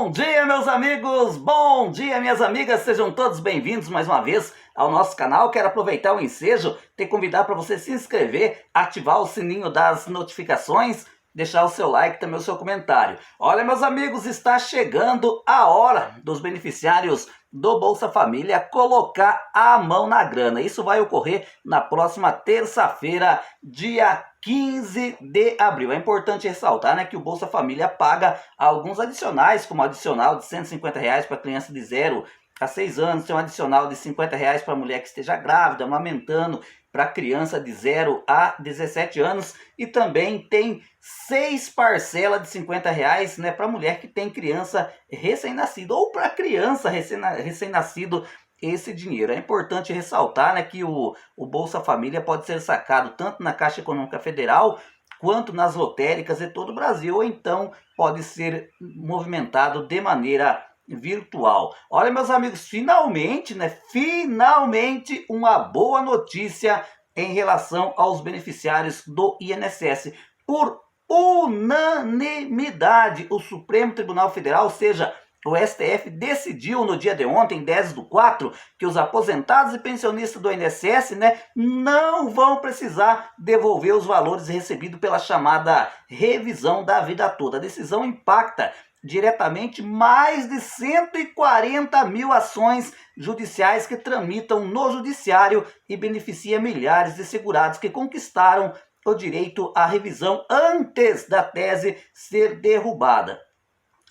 Bom dia, meus amigos! Bom dia, minhas amigas! Sejam todos bem-vindos mais uma vez ao nosso canal. Quero aproveitar o ensejo e convidar para você se inscrever, ativar o sininho das notificações, deixar o seu like e também o seu comentário. Olha, meus amigos, está chegando a hora dos beneficiários do Bolsa Família colocar a mão na grana. Isso vai ocorrer na próxima terça-feira, dia 15 de abril. É importante ressaltar, né, que o Bolsa Família paga alguns adicionais, como o adicional de R$ 150 para criança de 0 a 6 anos, tem um adicional de R$ 50 para mulher que esteja grávida, amamentando, para criança de 0 a 17 anos, e também tem 6 parcelas de R$ 50, né, para mulher que tem criança recém-nascida, ou para criança recém-nascido. Esse dinheiro. É importante ressaltar, né, que o Bolsa Família pode ser sacado tanto na Caixa Econômica Federal quanto nas lotéricas de todo o Brasil, ou então pode ser movimentado de maneira virtual. Olha, meus amigos, finalmente uma boa notícia em relação aos beneficiários do INSS. Por unanimidade, o Supremo Tribunal Federal, ou seja, o STF, decidiu no dia de ontem, 10/4, que os aposentados e pensionistas do INSS, né, não vão precisar devolver os valores recebidos pela chamada revisão da vida toda. A decisão impacta diretamente mais de 140 mil ações judiciais que tramitam no judiciário e beneficia milhares de segurados que conquistaram o direito à revisão antes da tese ser derrubada.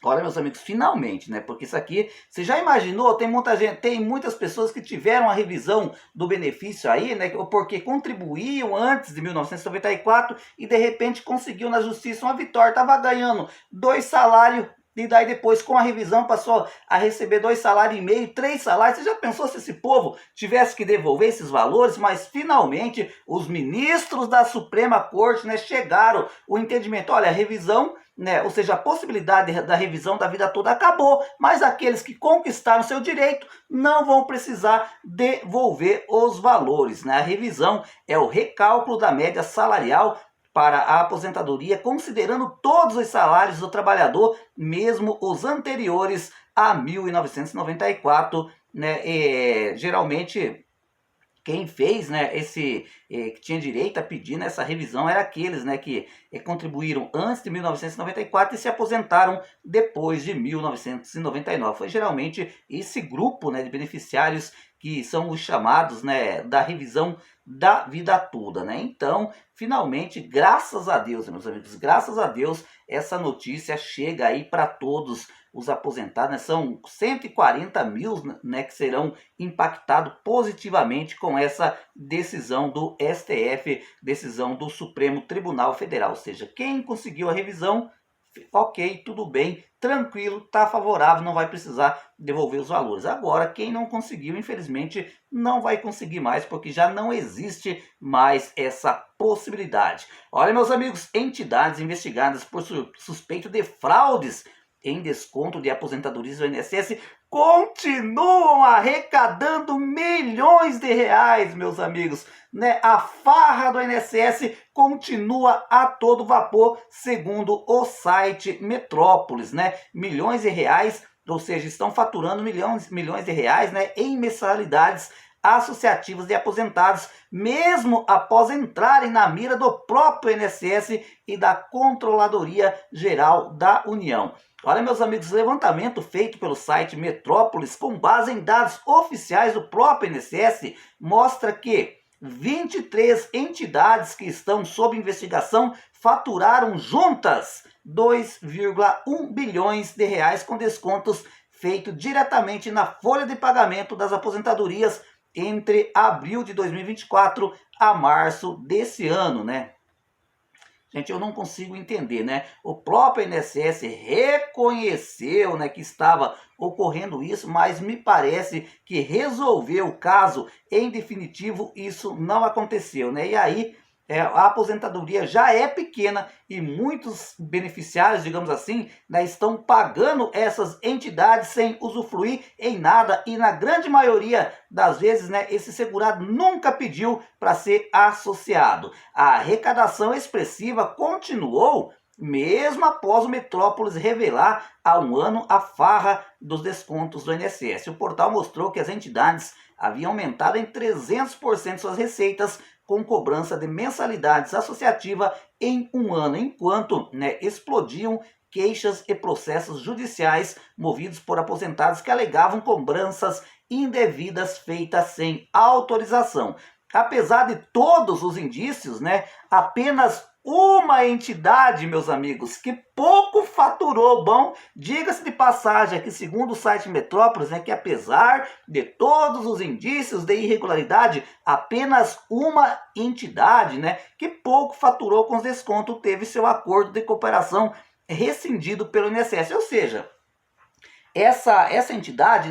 Olha, meus amigos, finalmente, né? Porque isso aqui, você já imaginou? Tem muita gente, tem muitas pessoas que tiveram a revisão do benefício aí, né? Porque contribuíam antes de 1994 e de repente conseguiu na justiça uma vitória, estava ganhando 2 salários. E daí depois, com a revisão, passou a receber 2,5 salários, 3 salários. Você já pensou se esse povo tivesse que devolver esses valores? Mas, finalmente, os ministros da Suprema Corte, né, chegaram ao entendimento. Olha, a revisão, né, ou seja, a possibilidade da revisão da vida toda acabou. Mas aqueles que conquistaram seu direito não vão precisar devolver os valores, né? A revisão é o recálculo da média salarial para a aposentadoria, considerando todos os salários do trabalhador, mesmo os anteriores a 1994, né? Geralmente quem fez, né, que tinha direito a pedir nessa revisão era aqueles, né, que contribuíram antes de 1994 e se aposentaram depois de 1999. Foi geralmente esse grupo, né, de beneficiários que são os chamados, né, da revisão da vida toda, né? Então, finalmente, graças a Deus, meus amigos, graças a Deus, essa notícia chega aí para todos os aposentados, né? São 140 mil, né, que serão impactados positivamente com essa decisão do STF, decisão do Supremo Tribunal Federal. Ou seja, quem conseguiu a revisão, ok, tudo bem, tranquilo, está favorável, não vai precisar devolver os valores. Agora, quem não conseguiu, infelizmente, não vai conseguir mais, porque já não existe mais essa possibilidade. Olha, meus amigos, entidades investigadas por suspeito de fraudes em desconto de aposentadorias do INSS continuam arrecadando milhões de reais, meus amigos, né? A farra do INSS continua a todo vapor, segundo o site Metrópolis, né? Milhões de reais, ou seja, estão faturando milhões de reais, né, em mensalidades associativas de aposentados, mesmo após entrarem na mira do próprio INSS e da Controladoria Geral da União. Olha, meus amigos, levantamento feito pelo site Metrópolis, com base em dados oficiais do próprio INSS, mostra que 23 entidades que estão sob investigação faturaram juntas 2,1 bilhões de reais com descontos feitos diretamente na folha de pagamento das aposentadorias entre abril de 2024 a março desse ano, né? Gente, eu não consigo entender, né? O próprio INSS reconheceu, né, que estava ocorrendo isso, mas me parece que resolveu o caso em definitivo, isso não aconteceu, né? E aí a aposentadoria já é pequena e muitos beneficiários, digamos assim, né, estão pagando essas entidades sem usufruir em nada, e na grande maioria das vezes, né, esse segurado nunca pediu para ser associado. A arrecadação expressiva continuou mesmo após o Metrópolis revelar há um ano a farra dos descontos do INSS. O portal mostrou que as entidades haviam aumentado em 300% suas receitas com cobrança de mensalidades associativa em um ano, enquanto explodiam queixas e processos judiciais movidos por aposentados que alegavam cobranças indevidas feitas sem autorização. Apesar de todos os indícios, apenas uma entidade, meus amigos, que pouco faturou. Bom, diga-se de passagem aqui, segundo o site Metrópolis, que apesar de todos os indícios de irregularidade, apenas uma entidade, que pouco faturou com os descontos, teve seu acordo de cooperação rescindido pelo INSS. Ou seja, essa entidade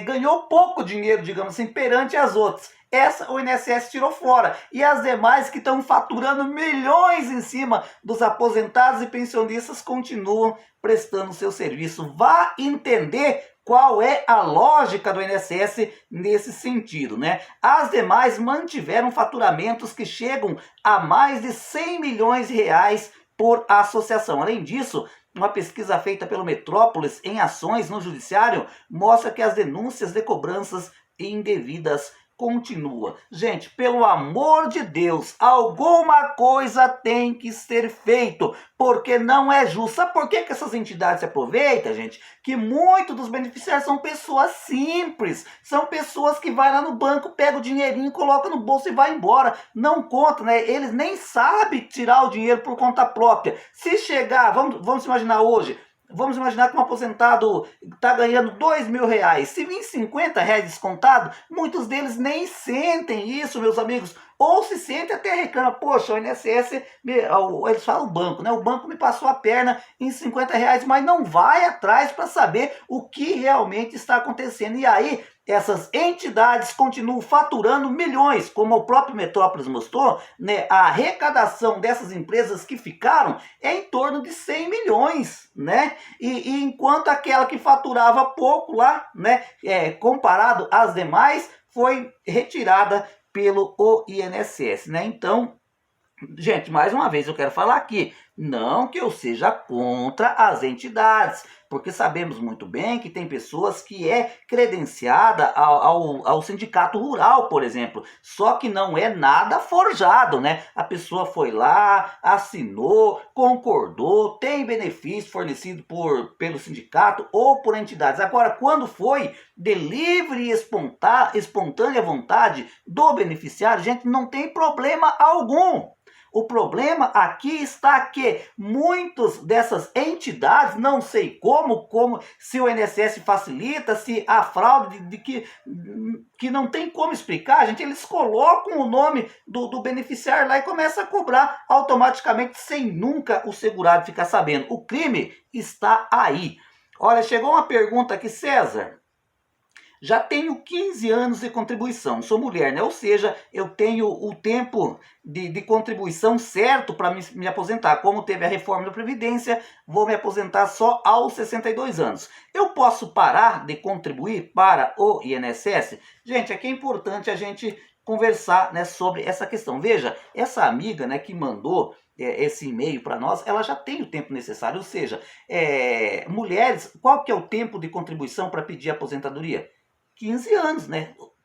ganhou pouco dinheiro, digamos assim, perante as outras. Essa o INSS tirou fora. E as demais que estão faturando milhões em cima dos aposentados e pensionistas continuam prestando seu serviço. Vá entender qual é a lógica do INSS nesse sentido, As demais mantiveram faturamentos que chegam a mais de 100 milhões de reais por associação. Além disso, uma pesquisa feita pelo Metrópolis em ações no judiciário mostra que as denúncias de cobranças indevidas continua. Gente, pelo amor de Deus, alguma coisa tem que ser feito, porque não é justo. Sabe por que essas entidades se aproveitam, gente? Que muitos dos beneficiários são pessoas simples, são pessoas que vai lá no banco, pega o dinheirinho, coloca no bolso e vai embora. Não conta, Eles nem sabem tirar o dinheiro por conta própria. Se chegar, vamos imaginar hoje, vamos imaginar que um aposentado está ganhando R$2.000. Se vir R$50 descontado, muitos deles nem sentem isso, meus amigos. Ou se sente até reclama, poxa, o INSS, eles falam o banco, O banco me passou a perna em R$50, mas não vai atrás para saber o que realmente está acontecendo. E aí, essas entidades continuam faturando milhões, como o próprio Metrópolis mostrou, a arrecadação dessas empresas que ficaram é em torno de 100 milhões, E enquanto aquela que faturava pouco lá, comparado às demais, foi retirada pelo INSS, Então, gente, mais uma vez eu quero falar aqui, não que eu seja contra as entidades, porque sabemos muito bem que tem pessoas que é credenciada ao sindicato rural, por exemplo, só que não é nada forjado, A pessoa foi lá, assinou, concordou, tem benefício fornecido pelo sindicato ou por entidades. Agora, quando foi de livre e espontânea vontade do beneficiário, gente, não tem problema algum. O problema aqui está que muitas dessas entidades, não sei como se o INSS facilita, se a fraude que não tem como explicar, gente, eles colocam o nome do beneficiário lá e começam a cobrar automaticamente sem nunca o segurado ficar sabendo. O crime está aí. Olha, chegou uma pergunta aqui, César. Já tenho 15 anos de contribuição, sou mulher, Ou seja, eu tenho o tempo de contribuição certo para me aposentar. Como teve a reforma da Previdência, vou me aposentar só aos 62 anos. Eu posso parar de contribuir para o INSS? Gente, aqui é importante a gente conversar sobre essa questão. Veja, essa amiga que mandou esse e-mail para nós, ela já tem o tempo necessário. Ou seja, mulheres, qual que é o tempo de contribuição para pedir aposentadoria? 15 anos,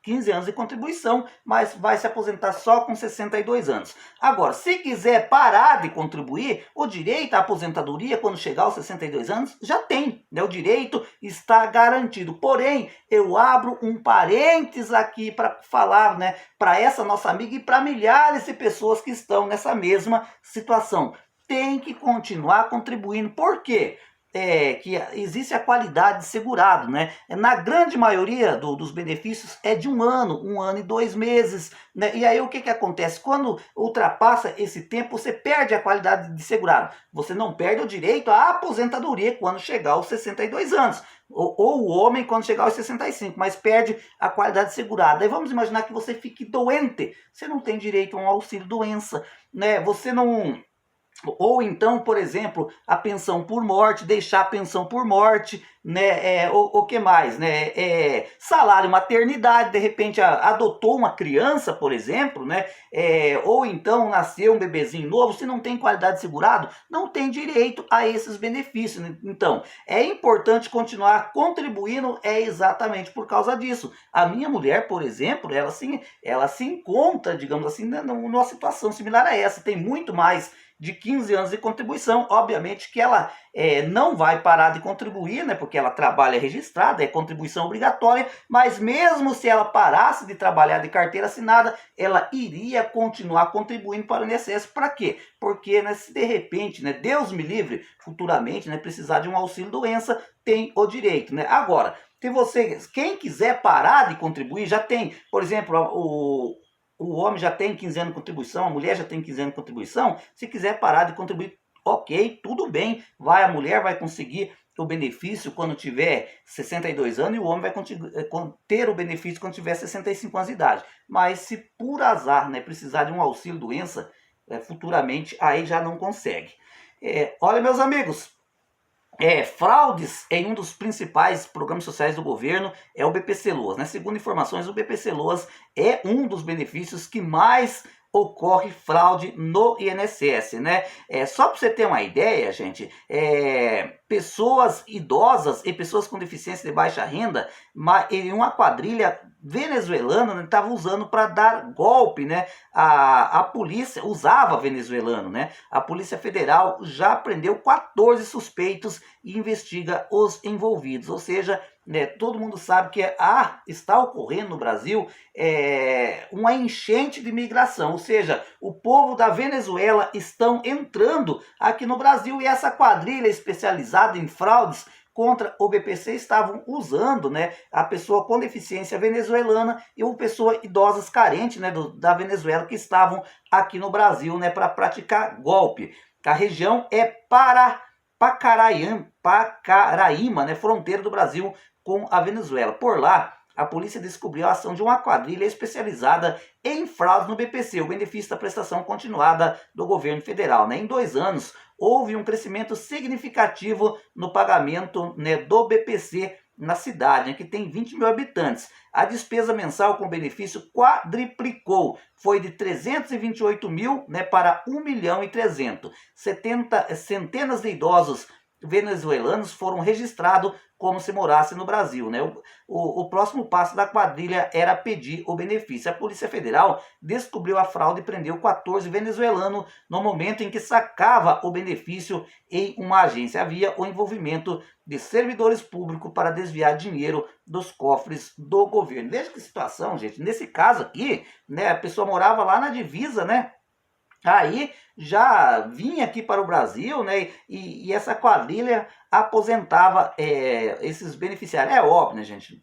15 anos de contribuição, mas vai se aposentar só com 62 anos. Agora, se quiser parar de contribuir, o direito à aposentadoria, quando chegar aos 62 anos, já tem. O direito está garantido. Porém, eu abro um parênteses aqui para falar para essa nossa amiga e para milhares de pessoas que estão nessa mesma situação. Tem que continuar contribuindo. Por quê? Que existe a qualidade de segurado, Na grande maioria dos benefícios é de um ano e 2 meses, E aí o que acontece? Quando ultrapassa esse tempo, você perde a qualidade de segurado. Você não perde o direito à aposentadoria quando chegar aos 62 anos. Ou o homem quando chegar aos 65, mas perde a qualidade de segurado. Aí vamos imaginar que você fique doente. Você não tem direito a um auxílio doença, Você não Ou então, por exemplo, a pensão por morte, deixar a pensão por morte, né? O que mais, né? Salário maternidade, de repente adotou uma criança, por exemplo, né? Ou então nasceu um bebezinho novo, se não tem qualidade segurado, não tem direito a esses benefícios. Né? Então, é importante continuar contribuindo, exatamente por causa disso. A minha mulher, por exemplo, ela se encontra, digamos assim, numa situação similar a essa, tem muito mais de 15 anos de contribuição. Obviamente que ela não vai parar de contribuir, né, porque ela trabalha registrada, é contribuição obrigatória, mas mesmo se ela parasse de trabalhar de carteira assinada, ela iria continuar contribuindo para o INSS. Para quê? Porque, né, se de repente, né, Deus me livre, futuramente, né, precisar de um auxílio-doença, tem o direito. Né? Agora, quem quiser parar de contribuir, já tem, por exemplo, o homem já tem 15 anos de contribuição, a mulher já tem 15 anos de contribuição, se quiser parar de contribuir, ok, tudo bem, a mulher vai conseguir o benefício quando tiver 62 anos e o homem vai ter o benefício quando tiver 65 anos de idade. Mas se por azar, né, precisar de um auxílio doença, futuramente aí já não consegue. Olha, meus amigos, fraudes em um dos principais programas sociais do governo é o BPC Loas. Né? Segundo informações, o BPC Loas é um dos benefícios que mais ocorre fraude no INSS, né? Só para você ter uma ideia, gente, pessoas idosas e pessoas com deficiência de baixa renda, em uma quadrilha venezuelana estava, né, usando para dar golpe, né? A polícia usava venezuelano, né? A Polícia Federal já prendeu 14 suspeitos e investiga os envolvidos, ou seja, né, todo mundo sabe que está ocorrendo no Brasil uma enchente de migração, ou seja, o povo da Venezuela estão entrando aqui no Brasil e essa quadrilha especializada em fraudes contra o BPC estavam usando, né, a pessoa com deficiência venezuelana e uma pessoa idosas carentes, né, da Venezuela que estavam aqui no Brasil, né, para praticar golpe. A região é Pacaraíma, né, fronteira do Brasil com a Venezuela. Por lá, a polícia descobriu a ação de uma quadrilha especializada em fraude no BPC, o benefício da prestação continuada do governo federal. Né? Em 2 anos, houve um crescimento significativo no pagamento, né, do BPC na cidade, né, que tem 20 mil habitantes. A despesa mensal com benefício quadriplicou, foi de 328 mil, né, para 1 milhão e 300. Centenas de idosos venezuelanos foram registrados como se morasse no Brasil. Né? O próximo passo da quadrilha era pedir o benefício. A Polícia Federal descobriu a fraude e prendeu 14 venezuelanos no momento em que sacava o benefício em uma agência. Havia o envolvimento de servidores públicos para desviar dinheiro dos cofres do governo. Veja que situação, gente. Nesse caso aqui, né, a pessoa morava lá na divisa, né? Aí já vinha aqui para o Brasil, né? E essa quadrilha aposentava esses beneficiários. É óbvio, né, gente?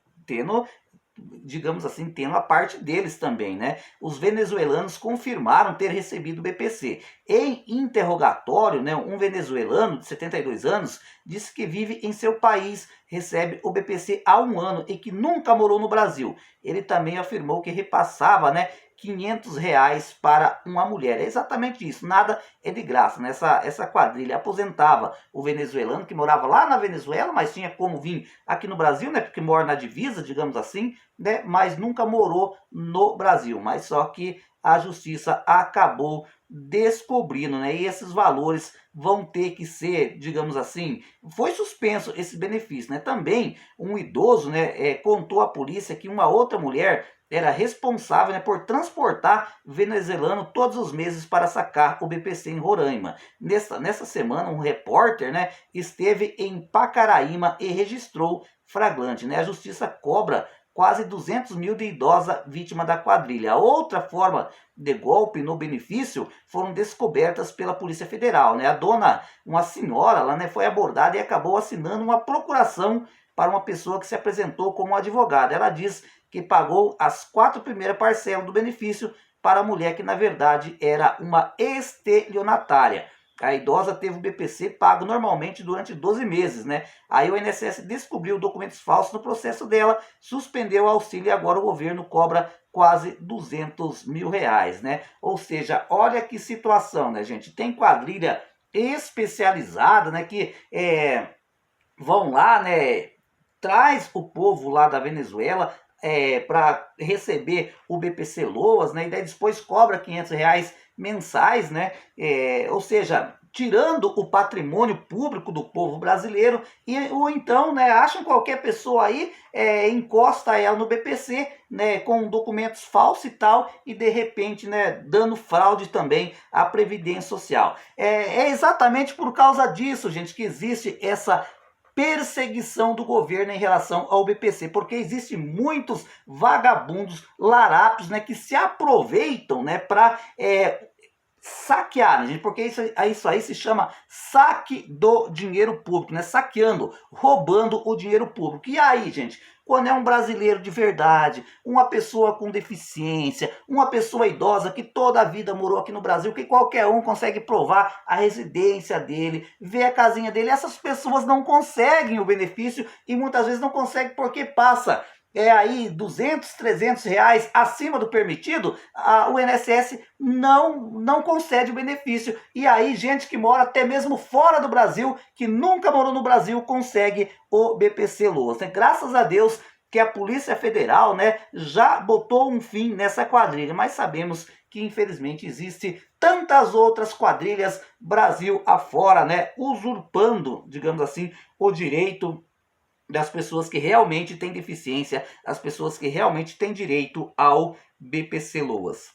Digamos assim, tendo a parte deles também, né? Os venezuelanos confirmaram ter recebido o BPC. Em interrogatório, né, um venezuelano de 72 anos disse que vive em seu país, recebe o BPC há 1 ano e que nunca morou no Brasil. Ele também afirmou que repassava, né, R$ 500 para uma mulher. É exatamente isso, nada é de graça. Né? Essa quadrilha aposentava o venezuelano que morava lá na Venezuela, mas tinha como vir aqui no Brasil, né? Porque mora na divisa, digamos assim, né? Mas nunca morou no Brasil. Mas só que a justiça acabou descobrindo, né? E esses valores vão ter que ser, digamos assim, foi suspenso esse benefício, né? Também um idoso, né, contou à polícia que uma outra mulher era responsável, né, por transportar venezuelano todos os meses para sacar o BPC em Roraima. Nessa semana, um repórter, né, esteve em Pacaraíma e registrou flagrante. Né? A justiça cobra quase 200 mil de idosa vítima da quadrilha. Outra forma de golpe no benefício foram descobertas pela Polícia Federal. Né? Uma senhora lá, né, foi abordada e acabou assinando uma procuração para uma pessoa que se apresentou como advogada. Ela diz que pagou as 4 primeiras parcelas do benefício para a mulher que, na verdade, era uma estelionatária. A idosa teve o BPC pago normalmente durante 12 meses, né? Aí o INSS descobriu documentos falsos no processo dela, suspendeu o auxílio e agora o governo cobra quase 200 mil reais, né? Ou seja, olha que situação, né, gente? Tem quadrilha especializada, né, que vão lá, né, traz o povo lá da Venezuela para receber o BPC Loas, né, e daí depois cobra R$ 500 mensais, né, ou seja, tirando o patrimônio público do povo brasileiro, ou então, né, acham qualquer pessoa aí, encosta ela no BPC, né, com documentos falsos e tal, e de repente, né, dando fraude também à Previdência Social. É exatamente por causa disso, gente, que existe essa perseguição do governo em relação ao BPC, porque existem muitos vagabundos, larápios, né, que se aproveitam, né, para saquear, né, gente? Porque isso aí se chama saque do dinheiro público, né? Saqueando, roubando o dinheiro público. E aí, gente, quando é um brasileiro de verdade, uma pessoa com deficiência, uma pessoa idosa que toda a vida morou aqui no Brasil, que qualquer um consegue provar a residência dele, ver a casinha dele, essas pessoas não conseguem o benefício e muitas vezes não conseguem porque passa aí 200, 300 reais acima do permitido, o INSS não concede o benefício. E aí gente que mora até mesmo fora do Brasil, que nunca morou no Brasil, consegue o BPC Loas, né? Graças a Deus que a Polícia Federal, né, já botou um fim nessa quadrilha, mas sabemos que infelizmente existe tantas outras quadrilhas Brasil afora, né, usurpando, digamos assim, o direito das pessoas que realmente têm deficiência, as pessoas que realmente têm direito ao BPC Loas.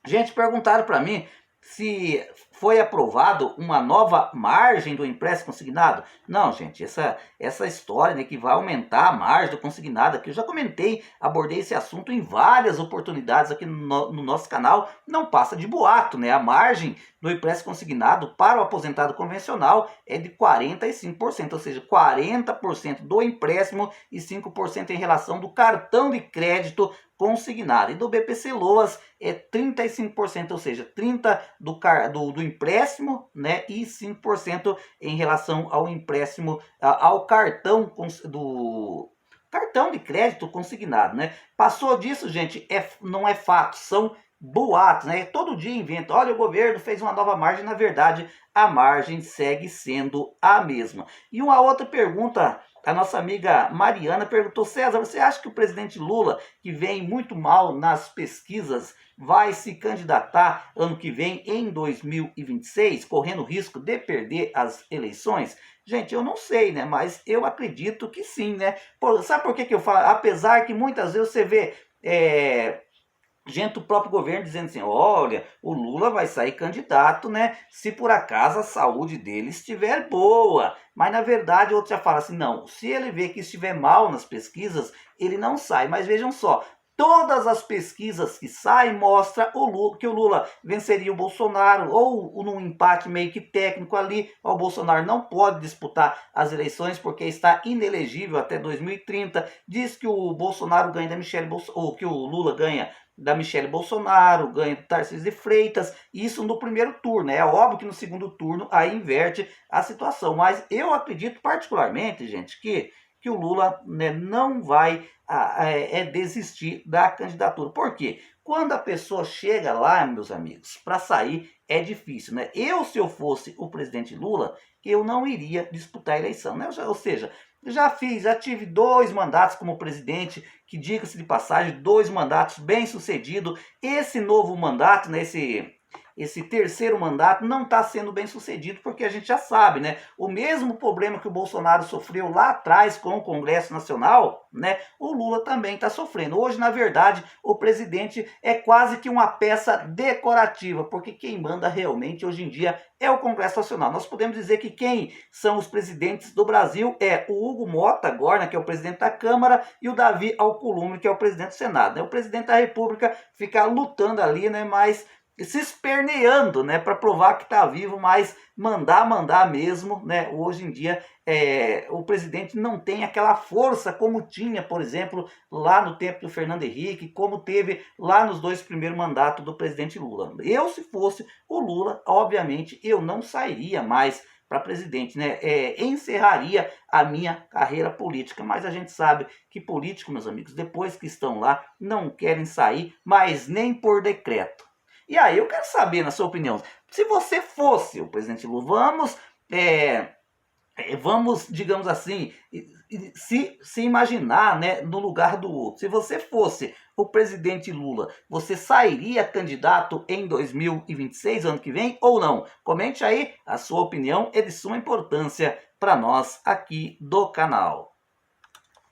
Gente, perguntaram para mim se foi aprovado uma nova margem do empréstimo consignado. Não, gente, essa história, né, que vai aumentar a margem do consignado, aqui eu já comentei, abordei esse assunto em várias oportunidades aqui no nosso canal, não passa de boato, né? A margem do empréstimo consignado para o aposentado convencional é de 45%, ou seja, 40% do empréstimo e 5% em relação do cartão de crédito consignado. E do BPC Loas é 35%, ou seja, 30% do empréstimo, né, e 5% em relação ao empréstimo, ao cartão do cartão de crédito consignado, né? Passou disso, gente, não é fato, são boatos, né? Todo dia inventa, olha, o governo fez uma nova margem, na verdade, a margem segue sendo a mesma. E uma outra pergunta, a nossa amiga Mariana perguntou: César, você acha que o presidente Lula, que vem muito mal nas pesquisas, vai se candidatar ano que vem, em 2026, correndo risco de perder as eleições? Gente, eu não sei, né? Mas eu acredito que sim, né? Sabe por que eu falo? Apesar que muitas vezes você vê gente do próprio governo dizendo assim: olha, o Lula vai sair candidato, né, se por acaso a saúde dele estiver boa. Mas na verdade outro já fala assim: não, se ele vê que estiver mal nas pesquisas, ele não sai. Mas vejam só, todas as pesquisas que saem mostram que o Lula venceria o Bolsonaro, ou num empate meio que técnico ali. O Bolsonaro não pode disputar as eleições porque está inelegível até 2030. Diz que o Bolsonaro ganha da ou que o Lula ganha da Michele Bolsonaro, ganha do Tarcísio de Freitas, isso no primeiro turno. É óbvio que no segundo turno aí inverte a situação, mas eu acredito particularmente, gente, que o Lula, né, não vai desistir da candidatura. Por quê? Quando a pessoa chega lá, meus amigos, para sair é difícil, né? Se eu fosse o presidente Lula, eu não iria disputar a eleição, né? Ou seja, já tive 2 mandatos como presidente, que, diga-se de passagem, 2 mandatos bem sucedidos. Esse novo mandato, né, esse terceiro mandato não está sendo bem sucedido, porque a gente já sabe, né? O mesmo problema que o Bolsonaro sofreu lá atrás com o Congresso Nacional, né? O Lula também está sofrendo. Hoje, na verdade, o presidente é quase que uma peça decorativa, porque quem manda realmente hoje em dia é o Congresso Nacional. Nós podemos dizer que quem são os presidentes do Brasil é o Hugo Mota agora, né, que é o presidente da Câmara, e o Davi Alcolumbre, que é o presidente do Senado, né? O presidente da República fica lutando ali, né, mas se esperneando, né, para provar que está vivo, mas mandar mesmo, né? Hoje em dia o presidente não tem aquela força como tinha, por exemplo, lá no tempo do Fernando Henrique, como teve lá nos 2 primeiros mandatos do presidente Lula. Se fosse o Lula, obviamente, eu não sairia mais para presidente, né? Encerraria a minha carreira política. Mas a gente sabe que político, meus amigos, depois que estão lá, não querem sair, mas nem por decreto. E aí eu quero saber, na sua opinião, se você fosse o presidente Lula, vamos, digamos assim, se imaginar, né, no lugar do outro. Se você fosse o presidente Lula, você sairia candidato em 2026, ano que vem, ou não? Comente aí, a sua opinião é de suma importância para nós aqui do canal.